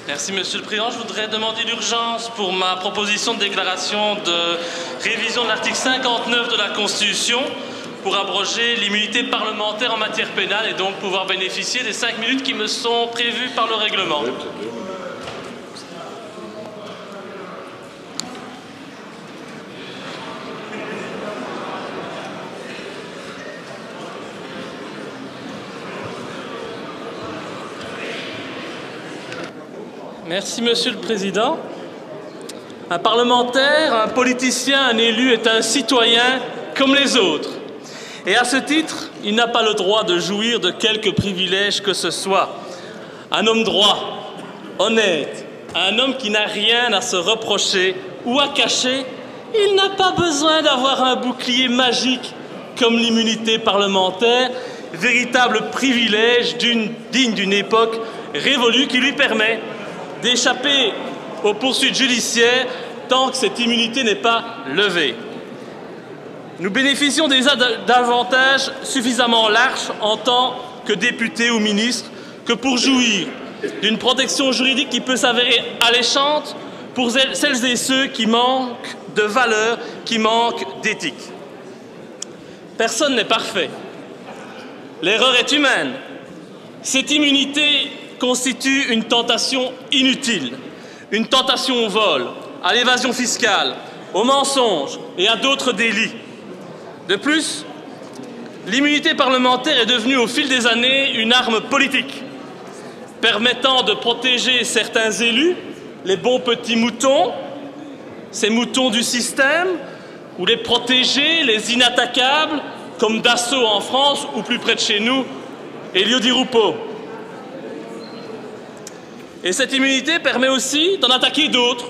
Merci, Monsieur le Président. Je voudrais demander l'urgence pour ma proposition de déclaration de révision de l'article 59 de la Constitution pour abroger l'immunité parlementaire en matière pénale et donc pouvoir bénéficier des 5 minutes qui me sont prévues par le règlement. Merci, Monsieur le Président. Un parlementaire, un politicien, un élu est un citoyen comme les autres. Et à ce titre, il n'a pas le droit de jouir de quelque privilège que ce soit. Un homme droit, honnête, un homme qui n'a rien à se reprocher ou à cacher, il n'a pas besoin d'avoir un bouclier magique comme l'immunité parlementaire, véritable privilège digne d'une époque révolue qui lui permet d'échapper aux poursuites judiciaires tant que cette immunité n'est pas levée. Nous bénéficions déjà d'avantages suffisamment larges en tant que députés ou ministres que pour jouir d'une protection juridique qui peut s'avérer alléchante pour celles et ceux qui manquent de valeur, qui manquent d'éthique. Personne n'est parfait. L'erreur est humaine. Cette immunité constitue une tentation inutile, une tentation au vol, à l'évasion fiscale, au mensonge et à d'autres délits. De plus, l'immunité parlementaire est devenue au fil des années une arme politique, permettant de protéger certains élus, les bons petits moutons, ces moutons du système, ou les protéger, les inattaquables, comme Dassault en France ou plus près de chez nous, Elio Di Rupo. Et cette immunité permet aussi d'en attaquer d'autres,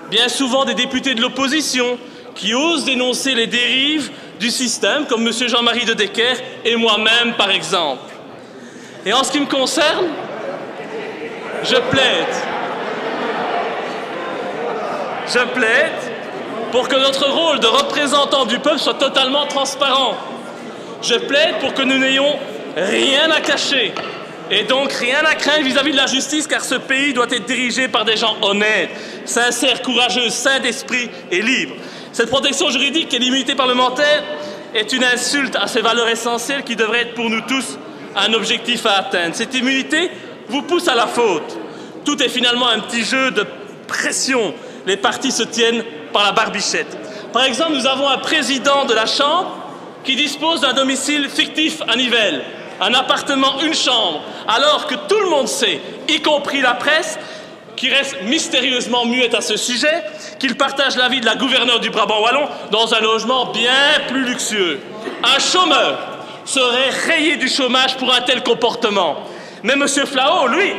bien souvent des députés de l'opposition, qui osent dénoncer les dérives du système, comme M. Jean-Marie De Decker et moi-même, par exemple. Et en ce qui me concerne, je plaide pour que notre rôle de représentant du peuple soit totalement transparent. Je plaide pour que nous n'ayons rien à cacher. Et donc rien à craindre vis-à-vis de la justice, car ce pays doit être dirigé par des gens honnêtes, sincères, courageux, sains d'esprit et libres. Cette protection juridique et l'immunité parlementaire est une insulte à ces valeurs essentielles qui devraient être pour nous tous un objectif à atteindre. Cette immunité vous pousse à la faute. Tout est finalement un petit jeu de pression. Les partis se tiennent par la barbichette. Par exemple, nous avons un président de la Chambre qui dispose d'un domicile fictif à Nivelles. Un appartement, une chambre, alors que tout le monde sait, y compris la presse, qui reste mystérieusement muette à ce sujet, qu'il partage la vie de la gouverneure du Brabant wallon dans un logement bien plus luxueux. Un chômeur serait rayé du chômage pour un tel comportement. Mais M. Flao, lui,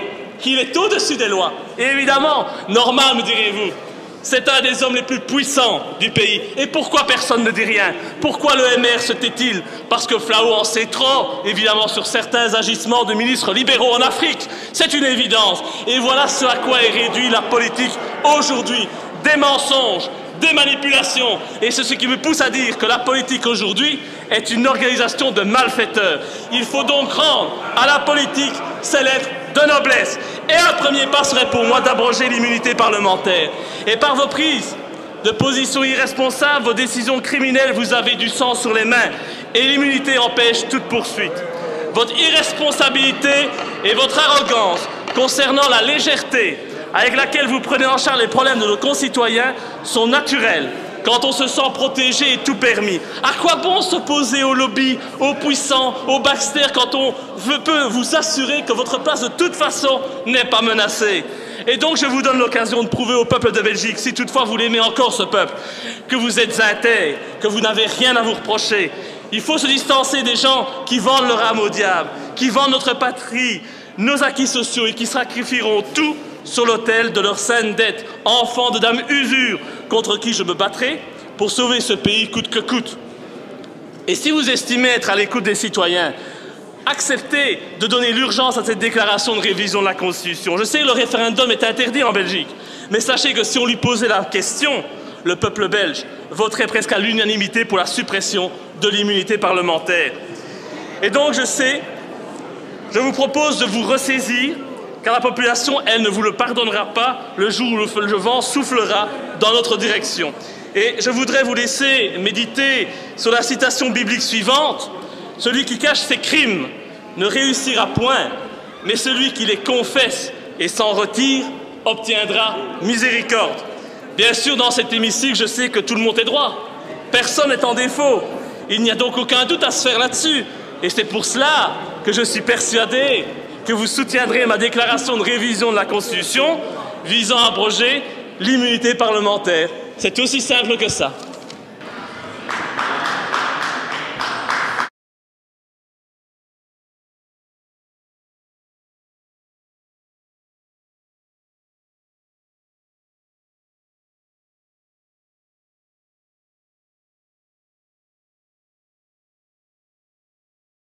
il est au-dessus des lois. Et évidemment, normal, me direz-vous. C'est un des hommes les plus puissants du pays. Et pourquoi personne ne dit rien? Pourquoi le MR se tait-il? Parce que Flao en sait trop, évidemment, sur certains agissements de ministres libéraux en Afrique. C'est une évidence. Et voilà ce à quoi est réduite la politique aujourd'hui. Des mensonges, des manipulations. Et c'est ce qui me pousse à dire que la politique aujourd'hui est une organisation de malfaiteurs. Il faut donc rendre à la politique ses lettres de noblesse. Et un premier pas serait pour moi d'abroger l'immunité parlementaire. Et par vos prises de position irresponsables, vos décisions criminelles, vous avez du sang sur les mains. Et l'immunité empêche toute poursuite. Votre irresponsabilité et votre arrogance concernant la légèreté avec laquelle vous prenez en charge les problèmes de nos concitoyens sont naturelles. Quand on se sent protégé et tout permis. À quoi bon s'opposer aux lobbies, aux puissants, aux backsters quand on peut vous assurer que votre place de toute façon n'est pas menacée? Et donc je vous donne l'occasion de prouver au peuple de Belgique, si toutefois vous l'aimez encore ce peuple, que vous êtes intègre, que vous n'avez rien à vous reprocher. Il faut se distancer des gens qui vendent leur âme au diable, qui vendent notre patrie, nos acquis sociaux et qui sacrifieront tout sur l'autel de leur saine dette, enfants de dame usure, contre qui je me battrai pour sauver ce pays coûte que coûte. Et si vous estimez être à l'écoute des citoyens, acceptez de donner l'urgence à cette déclaration de révision de la Constitution. Je sais que le référendum est interdit en Belgique, mais sachez que si on lui posait la question, le peuple belge voterait presque à l'unanimité pour la suppression de l'immunité parlementaire. Et donc je vous propose de vous ressaisir car la population, elle, ne vous le pardonnera pas le jour où le vent soufflera dans notre direction. Et je voudrais vous laisser méditer sur la citation biblique suivante. Celui qui cache ses crimes ne réussira point, mais celui qui les confesse et s'en retire obtiendra miséricorde. Bien sûr, dans cet hémicycle, je sais que tout le monde est droit. Personne n'est en défaut. Il n'y a donc aucun doute à se faire là-dessus. Et c'est pour cela que je suis persuadé que vous soutiendrez ma déclaration de révision de la Constitution visant à abroger l'immunité parlementaire. C'est aussi simple que ça.